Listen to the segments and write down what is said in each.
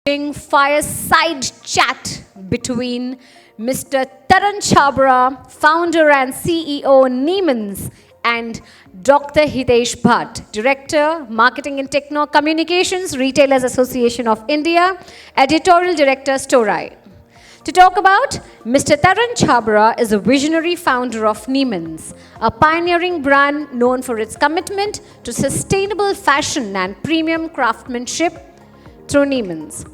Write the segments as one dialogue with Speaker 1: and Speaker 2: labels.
Speaker 1: Fireside chat between Mr. Taran Chhabra, founder and CEO Neeman's, and Dr. Hitesh Bhatt, Director, Marketing and Techno Communications, Retailers Association of India, Editorial Director, STOrai. To talk about, Mr. Taran Chhabra is a visionary founder of Neeman's, a pioneering brand known for its commitment to sustainable fashion and premium craftsmanship through Neeman's.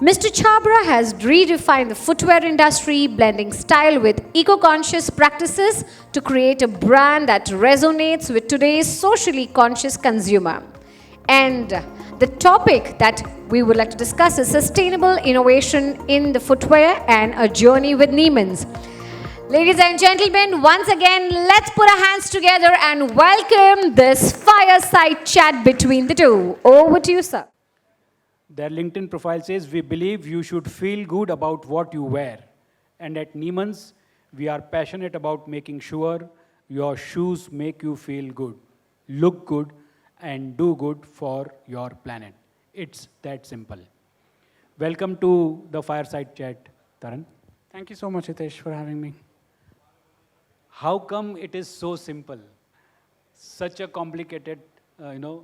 Speaker 1: Mr. Chhabra has redefined the footwear industry, blending style with eco-conscious practices to create a brand that resonates with today's socially conscious consumer. And the topic that we would like to discuss is sustainable innovation in the footwear and a journey with Neeman's. Ladies and gentlemen, once again, let's put our hands together and welcome this fireside chat between the two. Over to you, sir.
Speaker 2: Their LinkedIn profile says, "We believe you should feel good about what you wear. And at Neeman's, we are passionate about making sure your shoes make you feel good, look good, and do good for your planet." It's that simple. Welcome to the Fireside Chat, Taran.
Speaker 3: Thank you so much, Hitesh, for having me.
Speaker 2: How come it is so simple? Such a complicated,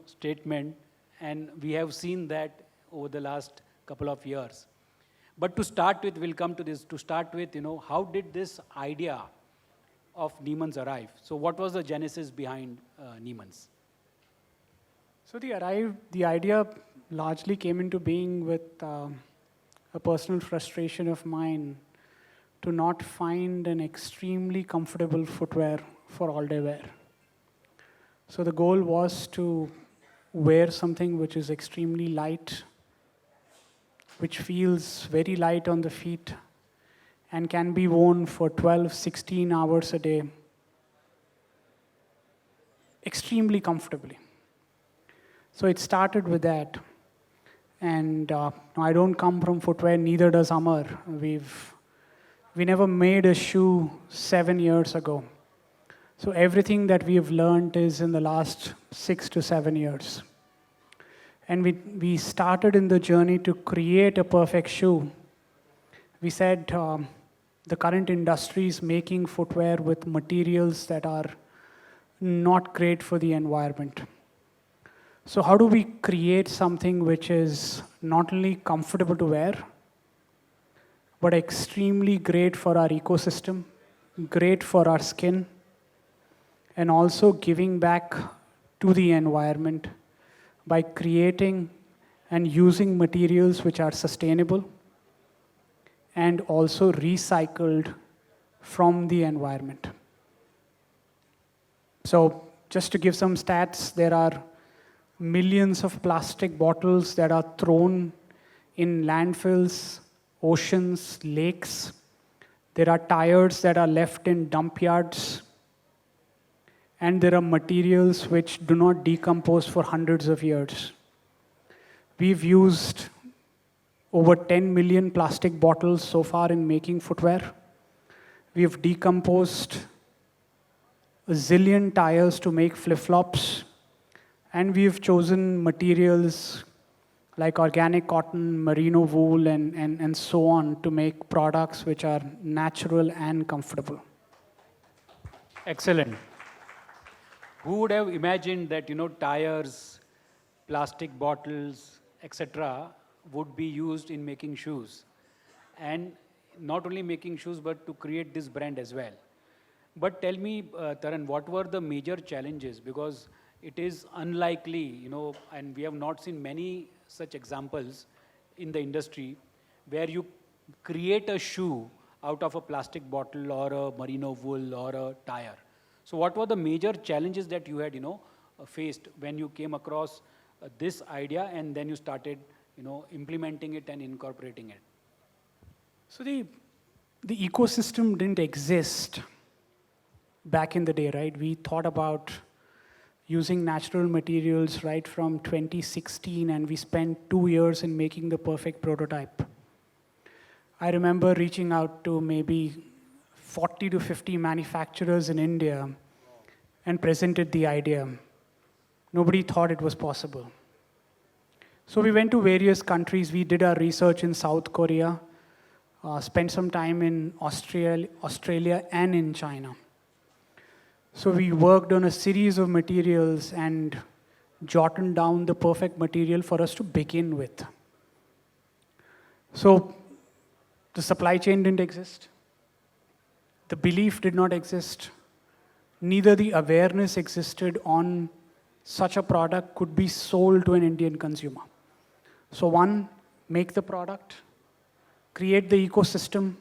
Speaker 2: statement, and we have seen that over the last couple of years. But to start with, we'll come to this. To start with, how did this idea of Neeman's arrive? So what was the genesis behind Neeman's?
Speaker 3: So the idea largely came into being with a personal frustration of mine to not find an extremely comfortable footwear for all-day wear. So the goal was to wear something which is extremely light, which feels very light on the feet and can be worn for 12, 16 hours a day, extremely comfortably. So it started with that. And I don't come from footwear, neither does Amar. We never made a shoe 7 years ago. So everything that we've learned is in the last 6 to 7 years. And we started in the journey to create a perfect shoe. We said the current industry is making footwear with materials that are not great for the environment. So how do we create something which is not only comfortable to wear, but extremely great for our ecosystem, great for our skin, and also giving back to the environment by creating and using materials which are sustainable and also recycled from the environment. So just to give some stats, there are millions of plastic bottles that are thrown in landfills, oceans, lakes. There are tires that are left in dump yards. And there are materials which do not decompose for hundreds of years. We've used over 10 million plastic bottles so far in making footwear. We've decomposed a zillion tires to make flip-flops. And we've chosen materials like organic cotton, merino wool, and so on to make products which are natural and comfortable.
Speaker 2: Excellent. Who would have imagined that, tires, plastic bottles, etc., would be used in making shoes? And not only making shoes, but to create this brand as well. But tell me, Taran, what were the major challenges? Because it is unlikely, and we have not seen many such examples in the industry where you create a shoe out of a plastic bottle or a merino wool or a tire. So what were the major challenges that you had, faced when you came across this idea and then you started, implementing it and incorporating it?
Speaker 3: So the ecosystem didn't exist back in the day, right? We thought about using natural materials right from 2016, and we spent 2 years in making the perfect prototype. I remember reaching out to maybe 40 to 50 manufacturers in India and presented the idea. Nobody thought it was possible. So we went to various countries. We did our research in South Korea, spent some time in Australia and in China. So we worked on a series of materials and jotted down the perfect material for us to begin with. So the supply chain didn't exist. The belief did not exist. Neither the awareness existed on such a product could be sold to an Indian consumer. So one, make the product, create the ecosystem,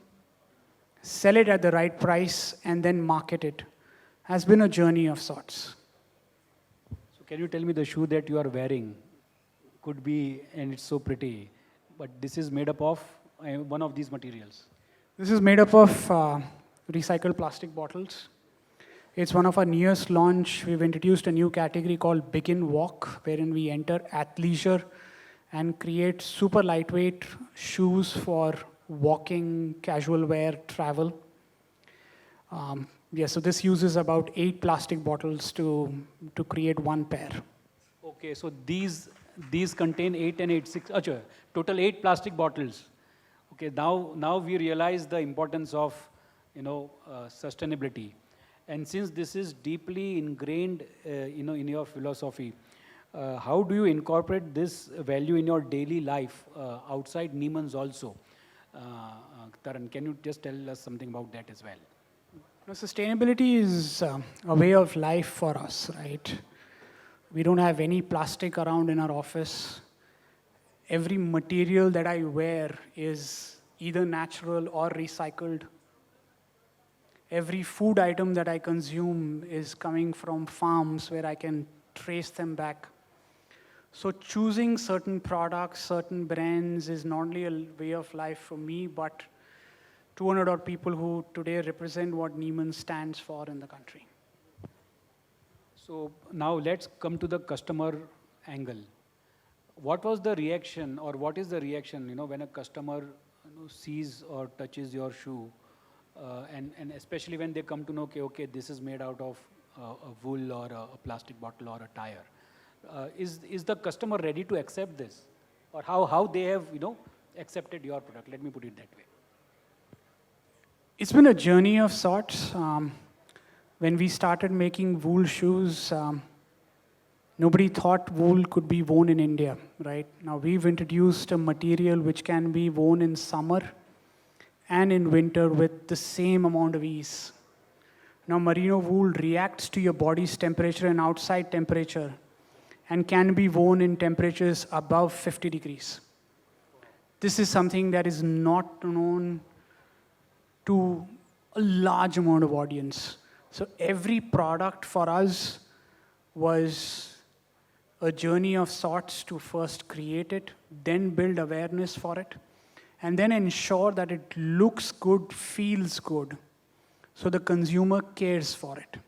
Speaker 3: sell it at the right price, and then market it. Has been a journey of sorts.
Speaker 2: So can you tell me the shoe that you are wearing could be, and it's so pretty, but this is made up of one of these materials?
Speaker 3: This is made up of recycled plastic bottles. It's one of our newest launch. We've introduced a new category called Begin Walk, wherein we enter athleisure and create super lightweight shoes for walking, casual wear, travel. So this uses about 8 plastic bottles to create one pair.
Speaker 2: Okay, so these contain 8 and 8, 6, total 8 plastic bottles. Okay, now we realize the importance of sustainability. And since this is deeply ingrained in your philosophy, how do you incorporate this value in your daily life outside Neeman's also? Taran, can you just tell us something about that as well?
Speaker 3: Sustainability is a way of life for us, right? We don't have any plastic around in our office. Every material that I wear is either natural or recycled. Every food item that I consume is coming from farms where I can trace them back. So choosing certain products, certain brands is not only a way of life for me, but 200 odd people who today represent what Neeman stands for in the country.
Speaker 2: So now let's come to the customer angle. What was the reaction, or what is the reaction, when a customer sees or touches your shoe, and especially when they come to know, okay, this is made out of a wool or a plastic bottle or a tire. Is the customer ready to accept this, or how they have accepted your product? Let me put it that way.
Speaker 3: It's been a journey of sorts. When we started making wool shoes, nobody thought wool could be worn in India, right? Now we've introduced a material which can be worn in summer and in winter with the same amount of ease. Now merino wool reacts to your body's temperature and outside temperature and can be worn in temperatures above 50 degrees. This is something that is not known to a large amount of audience. So every product for us was a journey of sorts to first create it, then build awareness for it, and then ensure that it looks good, feels good, so the consumer cares for it.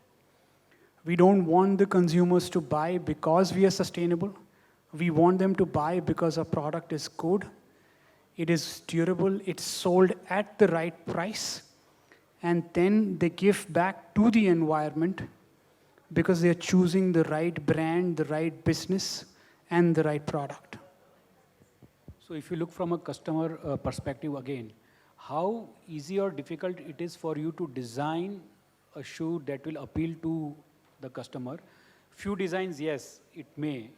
Speaker 3: We don't want the consumers to buy because we are sustainable. We want them to buy because our product is good, it is durable, it's sold at the right price, and then they give back to the environment because they're choosing the right brand, the right business, and the right product.
Speaker 2: So if you look from a customer perspective again, how easy or difficult it is for you to design a shoe that will appeal to the customer? Few designs, yes, it may,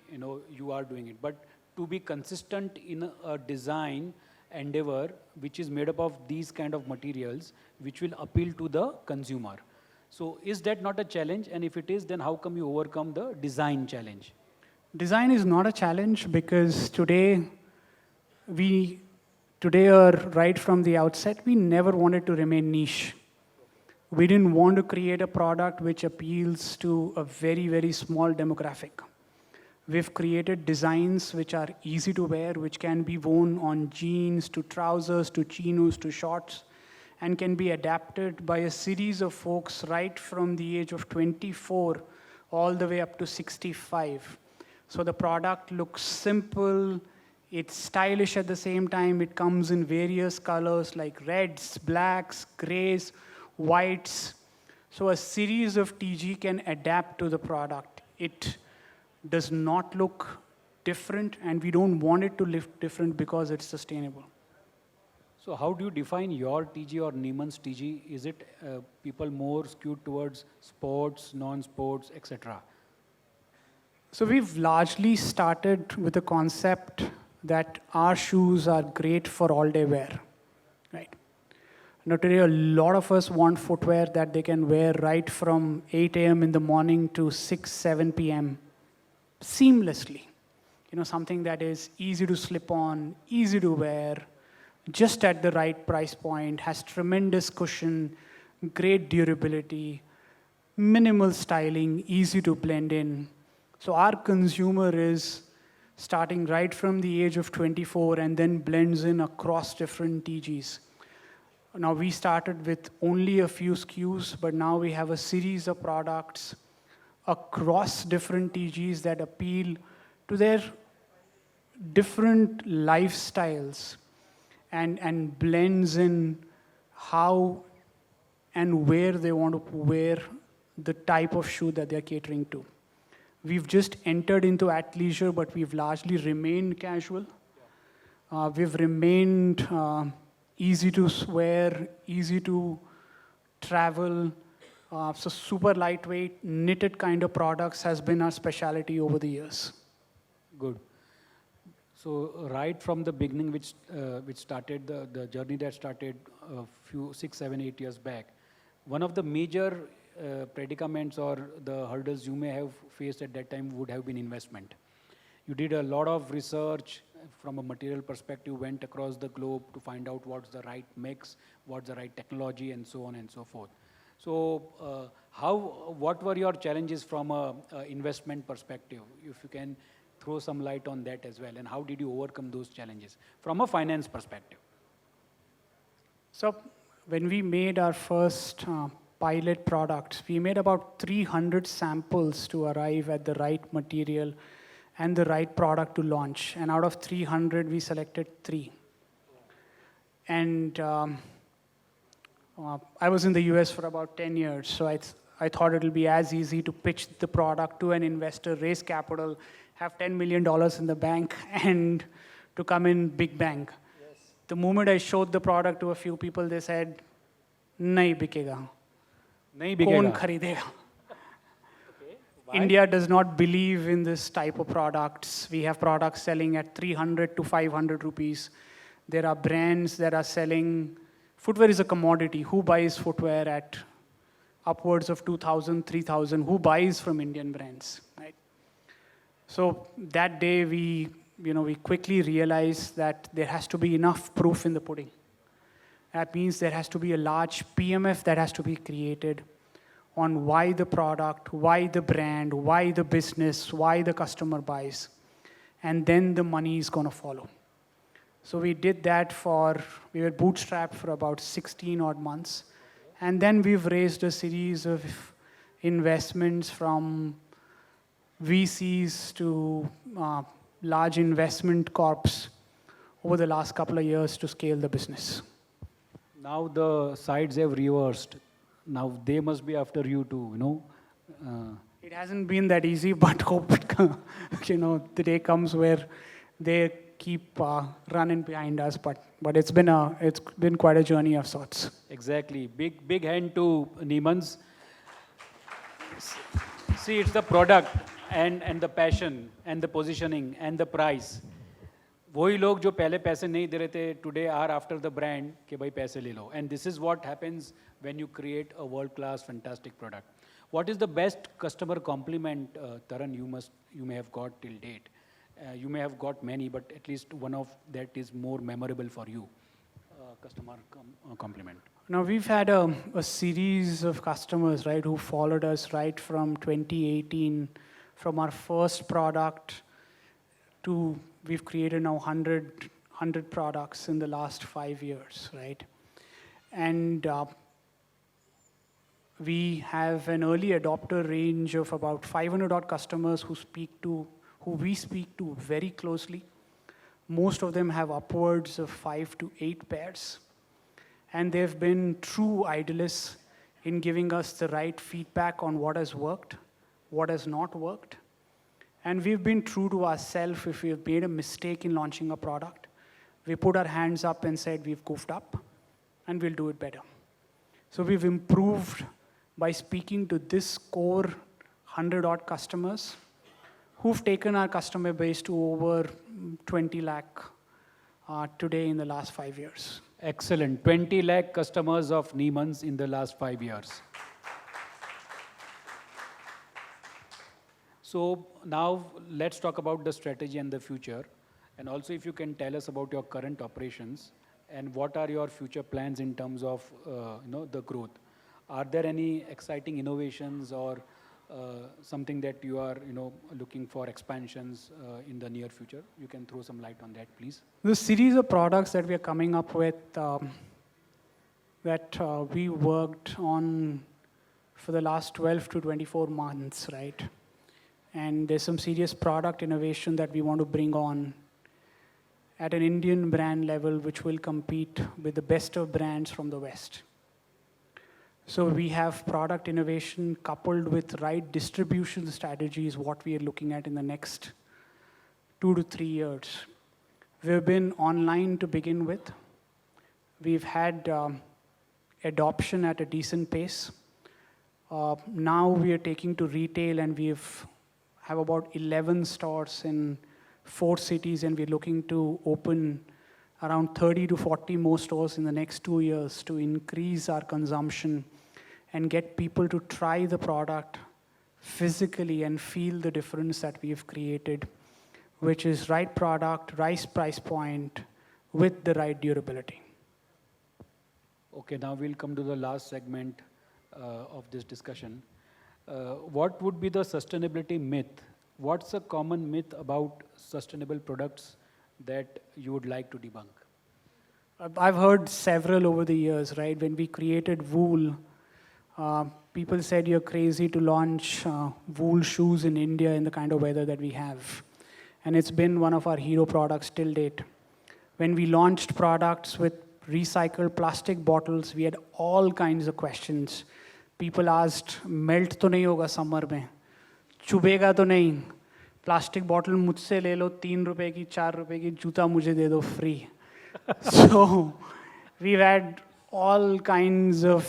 Speaker 2: you are doing it, but to be consistent in a design endeavor which is made up of these kind of materials which will appeal to the consumer. So is that not a challenge? And if it is, then how come you overcome the design challenge?
Speaker 3: Design is not a challenge because today or right from the outset, we never wanted to remain niche. We didn't want to create a product which appeals to a very, very small demographic. We've created designs which are easy to wear, which can be worn on jeans, to trousers, to chinos, to shorts, and can be adapted by a series of folks right from the age of 24 all the way up to 65. So the product looks simple, it's stylish at the same time, it comes in various colors like reds, blacks, grays, whites. So a series of TG can adapt to the product. It does not look different, and we don't want it to live different because it's sustainable.
Speaker 2: So how do you define your TG or Neeman's TG? Is it people more skewed towards sports, non-sports, etc.?
Speaker 3: So we've largely started with the concept that our shoes are great for all-day wear, right? Now today, a lot of us want footwear that they can wear right from 8 a.m. in the morning to 6, 7 p.m. seamlessly. Something that is easy to slip on, easy to wear, just at the right price point, has tremendous cushion, great durability, minimal styling, easy to blend in. So our consumer is starting right from the age of 24 and then blends in across different TGs. Now we started with only a few SKUs, but now we have a series of products across different TGs that appeal to their different lifestyles and blends in how and where they want to wear the type of shoe that they're catering to. We've just entered into athleisure, but we've largely remained casual. We've remained easy to wear, easy to travel. So super lightweight, knitted kind of products has been our specialty over the years.
Speaker 2: Good. So right from the beginning, which started the journey that started a few 6, 7, 8 years back, one of the major predicaments or the hurdles you may have faced at that time would have been investment. You did a lot of research from a material perspective, went across the globe to find out what's the right mix, what's the right technology, and so on and so forth. So what were your challenges from a investment perspective? If you can throw some light on that as well, and how did you overcome those challenges from a finance perspective?
Speaker 3: So when we made our first pilot products, we made about 300 samples to arrive at the right material and the right product to launch. And out of 300, we selected 3. And I was in the US for about 10 years, so I thought it'll be as easy to pitch the product to an investor, raise capital, have $10 million in the bank, and to come in big bang. Yes. The moment I showed the product to a few people, they said, "Nahi bikega."
Speaker 2: Nahi bikega.
Speaker 3: Kaun kharidega? Okay. India does not believe in this type of products. We have products selling at 300 to 500 rupees. There are brands that are selling. Footwear is a commodity. Who buys footwear at upwards of 2,000, 3,000? Who buys from Indian brands, right? So that day we quickly realized that there has to be enough proof in the pudding. That means there has to be a large PMF that has to be created on why the product, why the brand, why the business, why the customer buys. And then the money is going to follow. So we did that we were bootstrapped for about 16 odd months. And then we've raised a series of investments from VCs to large investment corps over the last couple of years to scale the business.
Speaker 2: Now the sides have reversed. Now they must be after you too,
Speaker 3: It hasn't been that easy, but hope the day comes where they keep running behind us. But it's been quite a journey of sorts.
Speaker 2: Exactly. Big hand to Neeman's. See, it's the product and the passion and the positioning and the price. वही लोग जो पहले पैसे नहीं दे रहे थे today are after the brand कि भाई पैसे ले लो. And this is what happens when you create a world-class, fantastic product. What is the best customer compliment, Taran, you may have got till date? You may have got many, but at least one of that is more memorable for you. Customer compliment.
Speaker 3: Now we've had a series of customers, right, who followed us right from 2018, from our first product to we've created now 100 products in the last 5 years, right? And we have an early adopter range of about 500 odd customers who we speak to very closely. Most of them have upwards of 5 to 8 pairs. And they've been true idealists in giving us the right feedback on what has worked, what has not worked. And we've been true to ourselves. If we've made a mistake in launching a product, we put our hands up and said we've goofed up and we'll do it better. So we've improved by speaking to this core 100-odd customers who've taken our customer base to over 20 lakh today in the last 5 years.
Speaker 2: Excellent. 20 lakh customers of Neeman's in the last 5 years. So now let's talk about the strategy and the future. And also if you can tell us about your current operations and what are your future plans in terms of the growth. Are there any exciting innovations or something that you are looking for expansions in the near future? You can throw some light on that, please.
Speaker 3: The series of products that we are coming up with that we worked on for the last 12 to 24 months, right? And there's some serious product innovation that we want to bring on at an Indian brand level, which will compete with the best of brands from the West. So we have product innovation coupled with right distribution strategies, what we are looking at in the next 2 to 3 years. We've been online to begin with. We've had adoption at a decent pace. Now we are taking to retail and have about 11 stores in 4 cities, and we're looking to open around 30 to 40 more stores in the next 2 years to increase our consumption and get people to try the product physically and feel the difference that we've created, which is right product, right price point, with the right durability.
Speaker 2: Okay, now we'll come to the last segment of this discussion. What would be the sustainability myth? What's a common myth about sustainable products that you would like to debunk?
Speaker 3: I've heard several over the years, right? When we created wool, people said you're crazy to launch wool shoes in India in the kind of weather that we have. And it's been one of our hero products till date. When we launched products with recycled plastic bottles, we had all kinds of questions. People asked, melt to nahi hoga summer mein? चुभेगा तो नहीं, plastic bottle मुझसे ले लो, 3 रुपए की, 4 रुपए की, जूता मुझे दे दो free. So we've had all kinds of,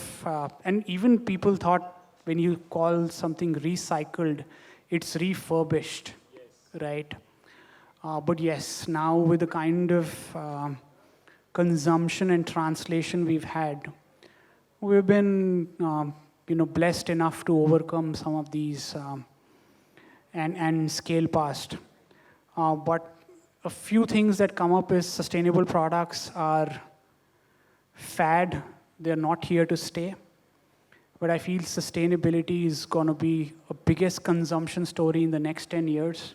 Speaker 3: and even people thought when you call something recycled, it's refurbished, yes. Right? But yes, now with the kind of consumption and translation we've had, we've been blessed enough to overcome some of these and scale past. But a few things that come up is sustainable products are fad. They're not here to stay. But I feel sustainability is going to be a biggest consumption story in the next 10 years.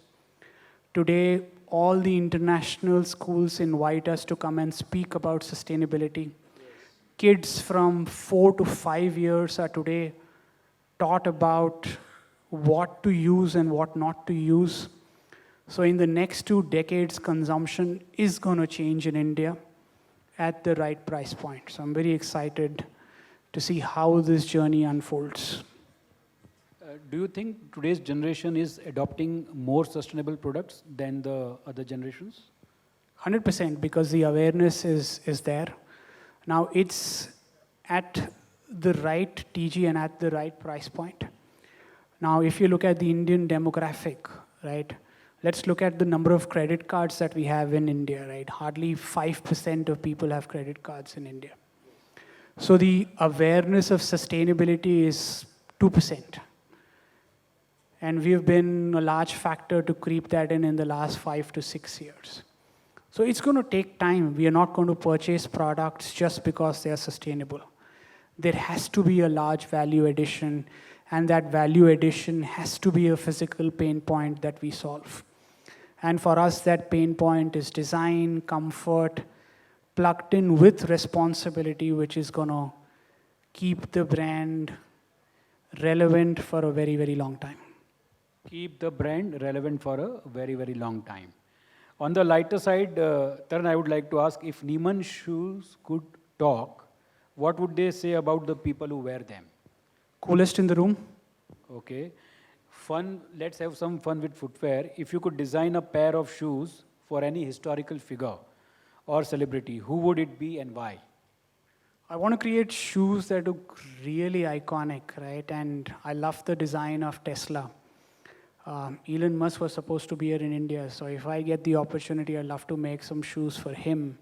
Speaker 3: Today, all the international schools invite us to come and speak about sustainability. Yes. Kids from 4 to 5 years are today taught about what to use and what not to use. So in the next 2 decades, consumption is going to change in India at the right price point. So I'm very excited to see how this journey unfolds.
Speaker 2: Do you think today's generation is adopting more sustainable products than the other generations?
Speaker 3: 100%, because the awareness is there. Now it's at the right TG and at the right price point. Now, if you look at the Indian demographic, right, let's look at the number of credit cards that we have in India, right? Hardly 5% of people have credit cards in India. So the awareness of sustainability is 2%. And we've been a large factor to creep that in the last 5 to 6 years. So it's going to take time. We are not going to purchase products just because they are sustainable. There has to be a large value addition, and that value addition has to be a physical pain point that we solve. And for us, that pain point is design, comfort, plugged in with responsibility, which is going to keep the brand relevant for a very, very long time.
Speaker 2: Keep the brand relevant for a very, very long time. On the lighter side, Taran, I would like to ask, if Neeman shoes could talk, what would they say about the people who wear them?
Speaker 3: Coolest in the room.
Speaker 2: Okay. fun. Let's have some fun with footwear. If you could design a pair of shoes for any historical figure or celebrity, who would it be and why?
Speaker 3: I want to create shoes that look really iconic, right? And I love the design of Tesla. Elon Musk was supposed to be here in India, so if I get the opportunity, I'd love to make some shoes for him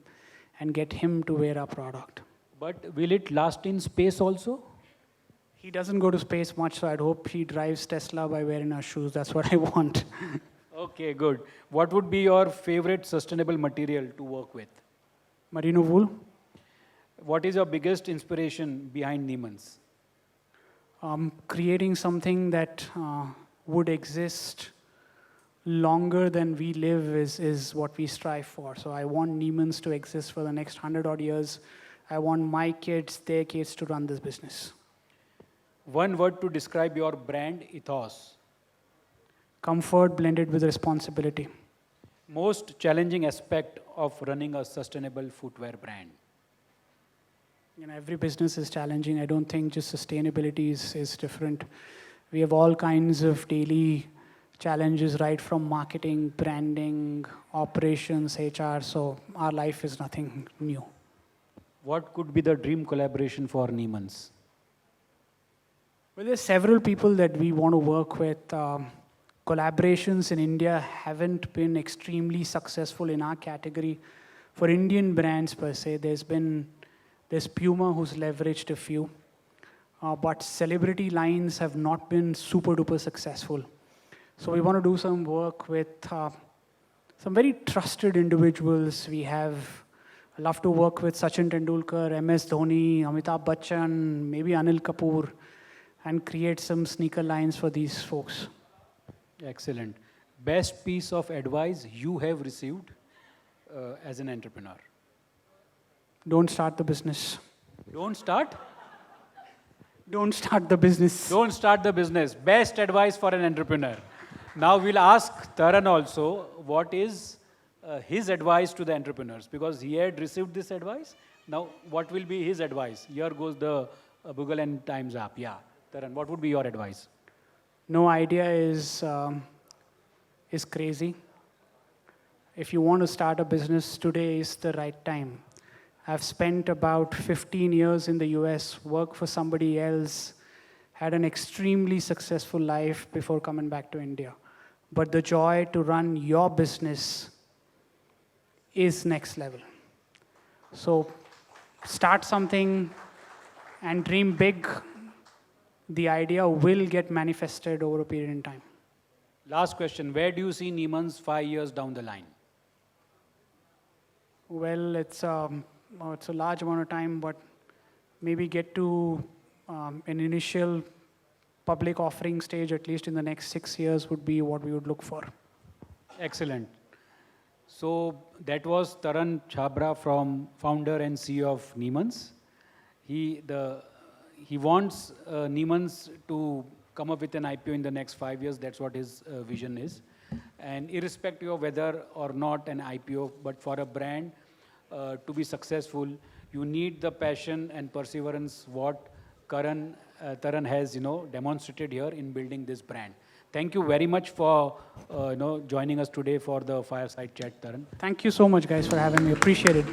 Speaker 3: and get him to wear our product.
Speaker 2: But will it last in space also?
Speaker 3: He doesn't go to space much, so I'd hope he drives Tesla by wearing our shoes. That's what I want.
Speaker 2: Okay, good. What would be your favorite sustainable material to work with?
Speaker 3: Merino wool.
Speaker 2: What is your biggest inspiration behind Neeman's?
Speaker 3: Creating something that would exist longer than we live is what we strive for. So I want Neeman's to exist for the next 100 odd years. I want my kids, their kids to run this business.
Speaker 2: One word to describe your brand ethos.
Speaker 3: Comfort blended with responsibility.
Speaker 2: Most challenging aspect of running a sustainable footwear brand.
Speaker 3: Every business is challenging. I don't think just sustainability is different. We have all kinds of daily challenges, right from marketing, branding, operations, HR, so our life is nothing new.
Speaker 2: What could be the dream collaboration for Neeman's?
Speaker 3: Well, there's several people that we want to work with. Collaborations in India haven't been extremely successful in our category. For Indian brands per se, there's Puma who's leveraged a few. But celebrity lines have not been super duper successful. So we want to do some work with some very trusted individuals. I love to work with Sachin Tendulkar, MS Dhoni, Amitabh Bachchan, maybe Anil Kapoor, and create some sneaker lines for these folks.
Speaker 2: Excellent. Best piece of advice you have received as an entrepreneur?
Speaker 3: Don't start the business.
Speaker 2: Don't start?
Speaker 3: Don't start the business.
Speaker 2: Don't start the business. Best advice for an entrepreneur. Now we'll ask Taran also what is his advice to the entrepreneurs, because he had received this advice. Now what will be his advice? Here goes the Google and Times app. Yeah, Taran, what would be your advice?
Speaker 3: No idea is crazy. If you want to start a business, today is the right time. I've spent about 15 years in the US, worked for somebody else, had an extremely successful life before coming back to India. But the joy to run your business is next level. So start something and dream big. The idea will get manifested over a period in time.
Speaker 2: Last question. Where do you see Neeman's 5 years down the line?
Speaker 3: Well, it's a large amount of time, but maybe get to an initial public offering stage, at least in the next 6 years, would be what we would look for.
Speaker 2: Excellent. So that was Taran Chhabra, from founder and CEO of Neeman's. He wants Neeman's to come up with an IPO in the next 5 years. That's what his vision is. And irrespective of whether or not an IPO, but for a brand to be successful, you need the passion and perseverance what Taran has demonstrated here in building this brand. Thank you very much for joining us today for the Fireside Chat, Taran.
Speaker 3: Thank you so much, guys, for having me. Appreciate it.